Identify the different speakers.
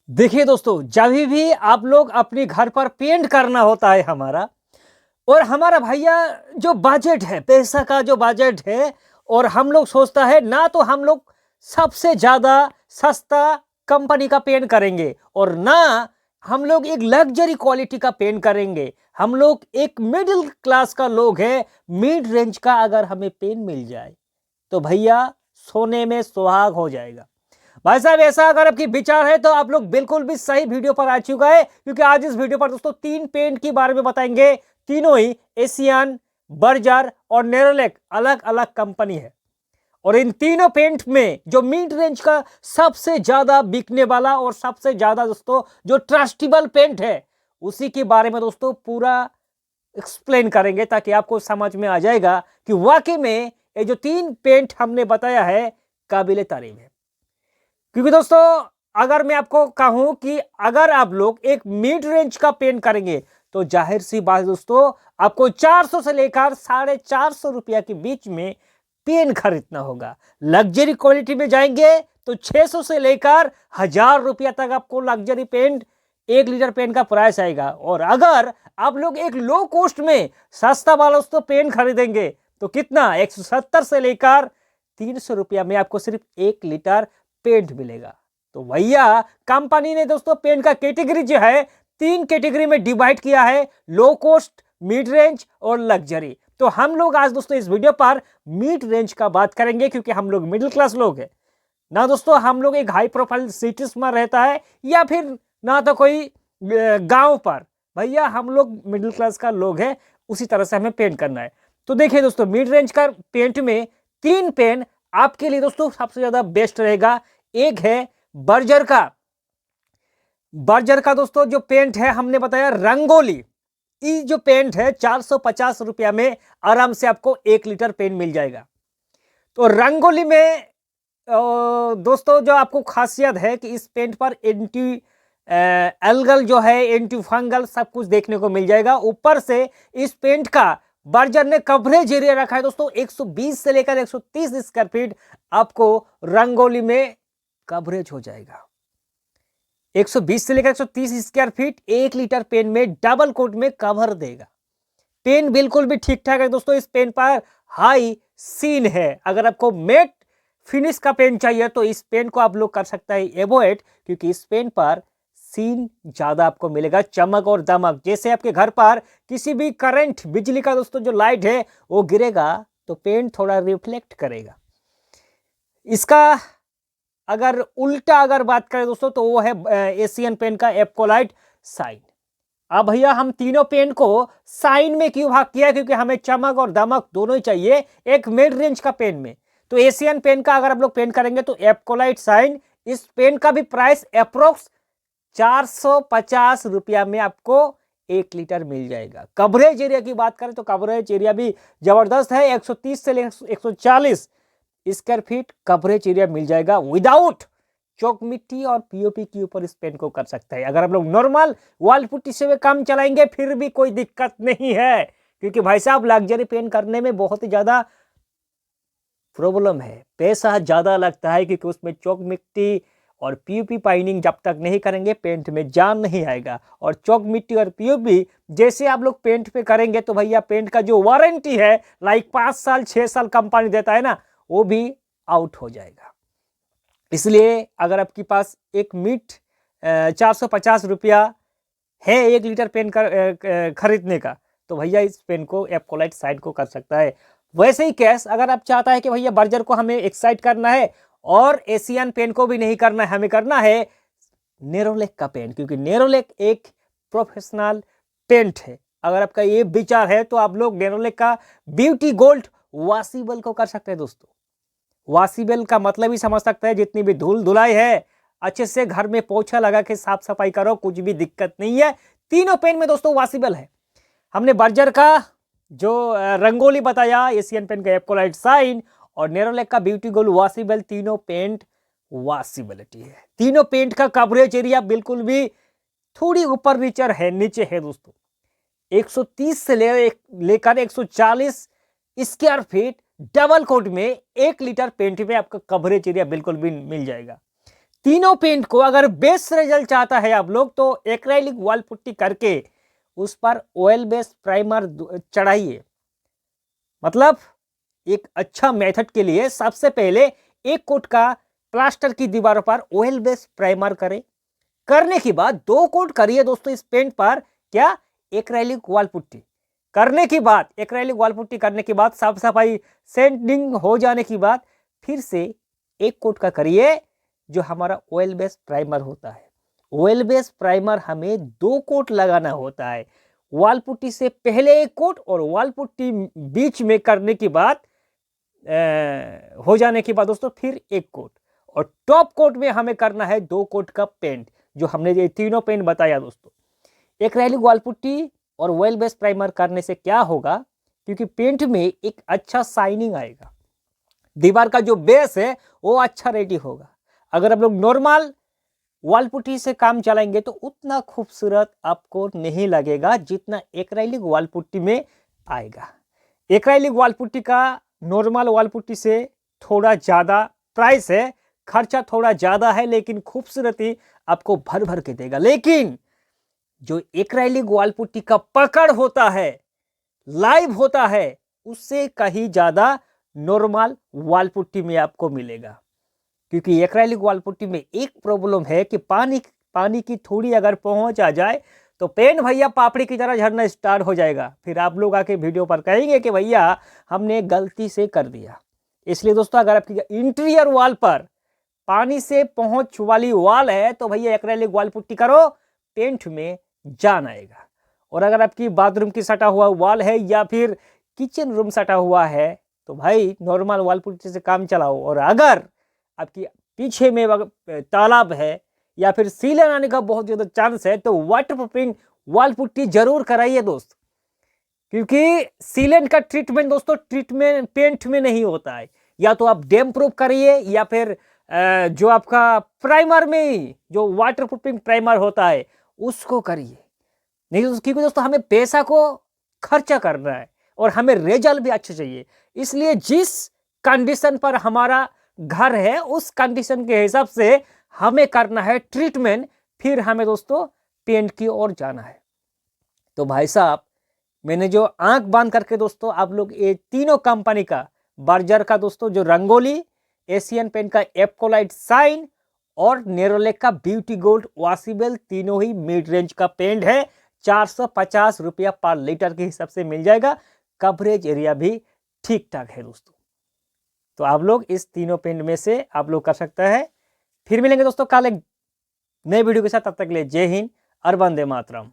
Speaker 1: देखिए दोस्तों, जब भी आप लोग अपने घर पर पेंट करना होता है हमारा और हमारा भैया जो बजट है, पैसा का जो बजट है, और हम लोग सोचता है ना तो हम लोग सबसे ज़्यादा सस्ता कंपनी का पेंट करेंगे और ना हम लोग एक लग्जरी क्वालिटी का पेंट करेंगे। हम लोग एक मिडिल क्लास का लोग है, मिड रेंज का अगर हमें पेन मिल जाए तो भैया सोने में सुहाग हो जाएगा। भाई साहब, ऐसा अगर आपकी विचार है तो आप लोग बिल्कुल भी सही वीडियो पर आ चुका है, क्योंकि आज इस वीडियो पर दोस्तों तीन पेंट के बारे में बताएंगे। तीनों ही एशियन, बर्जर और नेरोलैक अलग अलग कंपनी है, और इन तीनों पेंट में जो मिड रेंज का सबसे ज्यादा बिकने वाला और सबसे ज्यादा दोस्तों जो ट्रस्टेबल पेंट है, उसी के बारे में दोस्तों पूरा एक्सप्लेन करेंगे, ताकि आपको समझ में आ जाएगा कि वाकई में ये जो तीन पेंट हमने बताया है काबिले तारीफ है। क्योंकि दोस्तों अगर मैं आपको कहूं कि अगर आप लोग एक मिड रेंज का पेन करेंगे तो जाहिर सी बात दोस्तों आपको 400 से लेकर 450 रुपया के बीच में पेन खरीदना होगा। लग्जरी क्वालिटी में जाएंगे तो 600 से लेकर 1000 रुपया तक आपको लग्जरी पेंट 1 लीटर पेन का प्राइस आएगा। और अगर आप लोग एक लो कॉस्ट में सस्ता वाला दोस्तों पेन खरीदेंगे तो कितना 170 से लेकर 300 रुपया में आपको सिर्फ 1 लीटर पेंट मिलेगा। तो भैया कंपनी ने दोस्तों पेंट का कैटेगरी जो है 3 कैटेगरी में डिवाइड किया है, लो कॉस्ट, मिड रेंज और लग्जरी। तो हम लोग आज दोस्तों इस वीडियो पर मिड रेंज का बात करेंगे, क्योंकि हम लोग मिडिल क्लास लोग हैं ना दोस्तों। हम लोग एक हाई प्रोफाइल सिटीज में रहता है या फिर ना तो कोई गांव पर, भैया हम लोग मिडिल क्लास का लोग हैं, उसी तरह से हमें पेंट करना है। तो देखिए दोस्तों, मिड रेंज का पेंट में तीन पेन आपके लिए दोस्तों सबसे ज्यादा बेस्ट रहेगा। एक है बर्जर का। बर्जर का दोस्तों जो पेंट है हमने बताया रंगोली। ये जो पेंट है 450 रुपया में आराम से आपको 1 लीटर पेंट मिल जाएगा। तो रंगोली में दोस्तों जो आपको खासियत है कि इस पेंट पर एंटी एल्गल जो है, एंटी फंगल सब कुछ देखने को मिल जाएगा। ऊपर से इस पेंट का बर्जर ने कवरेज एरिया रखा है दोस्तों 120 से लेकर 130 स्क्वायर फीट आपको रंगोली में कवरेज हो जाएगा। 120 से लेकर 130 स्क्वायर फीट 1 लीटर पेन में डबल कोट में कवर देगा। पेन बिल्कुल भी ठीक ठाक है दोस्तों। इस पेन पर हाई सीन है। अगर आपको मेट फिनिश का पेन चाहिए तो इस पेन को आप लोग कर सकता है एवॉइड, क्योंकि इस पेन पर सीन ज्यादा आपको मिलेगा, चमक और दमक। जैसे आपके घर पर किसी भी करंट बिजली का दोस्तों जो लाइट है वो गिरेगा तो पेन थोड़ा रिफ्लेक्ट करेगा। इसका अगर उल्टा अगर बात करें दोस्तों तो वो है एशियन पेन का एप्कोलाइट साइन। अब भैया हम तीनों पेन को साइन में क्यों भाग किया, क्योंकि हमें चमक और दमक दोनों ही चाहिए एक मिड रेंज का पेन में। तो एशियन पेन का अगर आप लोग पेन करेंगे तो एप्कोलाइट साइन, इस पेन का भी प्राइस अप्रोक्स 450 रुपया में आपको 1 लीटर मिल जाएगा। कवरेज एरिया की बात करें तो कवरेज एरिया भी जबरदस्त है, 130 से 140 स्क्वायर फीट कवरेज एरिया मिल जाएगा। विदाउट चौक मिट्टी और पीओपी के ऊपर इस पेन को कर सकता है। अगर आप लोग नॉर्मल वॉल पुट्टी से काम चलाएंगे फिर भी कोई दिक्कत नहीं है, क्योंकि भाई साहब लग्जरी पेन करने में बहुत ही ज्यादा प्रॉब्लम है, पैसा ज्यादा लगता है, क्योंकि उसमें चौक मिट्टी और पीओपी पाइनिंग जब तक नहीं करेंगे पेंट में जान नहीं आएगा। और चौक मिट्टी और पीओपी जैसे आप लोग पेंट पे करेंगे तो भैया पेंट का जो वारंटी है लाइक 5 साल 6 साल कंपनी देता है ना, वो भी आउट हो जाएगा। इसलिए अगर आपके पास एक मीट 450 रुपया है 1 लीटर पेन खरीदने का, तो भैया इस पेन को एप्कोलाइट साइड को कर सकता है। वैसे ही कैश अगर आप चाहता है कि भैया बर्जर को हमें एक्साइड करना है और एशियन पेन को भी नहीं करना है, हमें करना है नेरोलैक का पेन, क्योंकि नेरोलैक एक प्रोफेशनल पेंट है। अगर आपका ये विचार है तो आप लोग नेरोलैक का ब्यूटी गोल्ड वॉशिबल को कर सकते हैं दोस्तों। वॉशिबल का मतलब ही समझ सकते हैं, जितनी भी धूल धुलाई है अच्छे से घर में पोछा लगा के साफ सफाई करो, कुछ भी दिक्कत नहीं है। तीनों पेन में दोस्तों वॉशिबल है। हमने बर्जर का जो रंगोली बताया, एशियन पेन का एप्कोलाइट साइन और नेरोलैक का ब्यूटी गोल्ड वॉशिबल, तीनों पेंट वॉशिबिलिटी है। तीनों पेंट का कवरेज एरिया बिल्कुल भी थोड़ी ऊपर नीचे है दोस्तों। 130 से लेकर 140 स्क्वायर फीट डबल कोट में 1 लीटर पेंट में आपका कवरेज एरिया बिल्कुल भी मिल जाएगा। तीनों पेंट को अगर बेस्ट रिजल्ट चाहता है आप लोग तो एक्रेलिक वॉल पुट्टी करके उस पर ऑयल बेस्ड प्राइमर चढ़ाइए। मतलब एक अच्छा मेथड के लिए सबसे पहले एक कोट का प्लास्टर की दीवारों पर ऑयल बेस्ड प्राइमर करें। करने के बाद 2 कोट करिए दोस्तों इस पेंट पर, क्या, एक्रेलिक वॉल पुट्टी। करने के बाद एक्रेलिक वॉल पुट्टी करने के बाद साफ सफाई सेंडिंग हो जाने के बाद फिर से एक कोट का करिए जो हमारा ऑयल बेस्ड प्राइमर होता है। ऑयल बेस्ड प्राइमर हमें 2 कोट लगाना होता है, वॉल पुट्टी से पहले एक कोट और वॉल पुट्टी बीच में करने के बाद हो जाने के बाद दोस्तों फिर एक कोट, और टॉप कोट में हमें करना है 2 कोट का पेंट, जो हमने ये तीनों पेंट बताया दोस्तों। एक्रेलिक वॉल पुट्टी और ऑयल बेस्ड प्राइमर करने से क्या होगा, क्योंकि पेंट में एक अच्छा शाइनिंग आएगा, दीवार का जो बेस है वो अच्छा रेडी होगा। अगर आप लोग नॉर्मल वॉल पुट्टी से काम चलाएंगे तो उतना खूबसूरत आपको नहीं लगेगा जितना एक्रेलिक वॉल पुट्टी में आएगा। एक्रेलिक वॉल पुट्टी का नॉर्मल वॉल पुट्टी से थोड़ा ज़्यादा प्राइस है, खर्चा थोड़ा ज़्यादा है, लेकिन खूबसूरती आपको भर भर के देगा। लेकिन जो एक्रेलिक वॉल पुट्टी का पकड़ होता है, लाइव होता है, उससे कहीं ज़्यादा नॉर्मल वॉल पुट्टी में आपको मिलेगा। क्योंकि एक्रेलिक वॉल पुट्टी में एक प्रॉब्लम है कि पानी की थोड़ी अगर पहुंच आ जाए तो पेंट भैया पापड़ी की तरह झड़ना स्टार्ट हो जाएगा। फिर आप लोग आके वीडियो पर कहेंगे कि भैया हमने गलती से कर दिया। इसलिए दोस्तों अगर आपकी इंटीरियर वॉल पर पानी से पहुंच वाली वॉल है तो भैया एक्रेलिक वॉल पुट्टी करो, पेंट में जान आएगा। और अगर आपकी बाथरूम की सटा हुआ वॉल है या फिर किचन रूम सटा हुआ है तो भाई नॉर्मल वॉल पुट्टी से काम चलाओ। और अगर आपकी पीछे में तालाब है या फिर सीलन आने का बहुत ज़्यादा चांस है तो वाटरप्रूफिंग वॉल पुट्टी जरूर कराइए दोस्त, क्योंकि सीलन का ट्रीटमेंट दोस्तों ट्रीटमेंट पेंट में नहीं होता है। या तो आप डैम प्रूफ करिए या फिर जो आपका प्राइमर में जो वाटरप्रूफिंग प्राइमर होता है उसको करिए। नहीं तो क्योंकि दोस्तों हमें पैसा को खर्चा करना है और हमें रिजल्ट भी अच्छा चाहिए। इसलिए जिस कंडीशन पर हमारा घर है उस कंडीशन के हिसाब से हमें करना है ट्रीटमेंट, फिर हमें दोस्तों पेंट की ओर जाना है। तो भाई साहब मैंने जो आंख बांध करके दोस्तों आप लोग ये तीनों कंपनी का बर्जर का दोस्तों जो रंगोली, एशियन पेंट का एप्कोलाइट शाइन और नेरोलैक का ब्यूटी गोल्ड वॉशेबल, तीनों ही मिड रेंज का पेंट है। 450 रुपया पर लीटर के हिसाब से मिल जाएगा। कवरेज एरिया भी ठीक ठाक है दोस्तों। तो आप लोग इस तीनों पेंट में से आप लोग कर सकते हैं। फिर मिलेंगे दोस्तों कल एक नए वीडियो के साथ, तब तक के लिए जय हिंद और वंदे मातरम।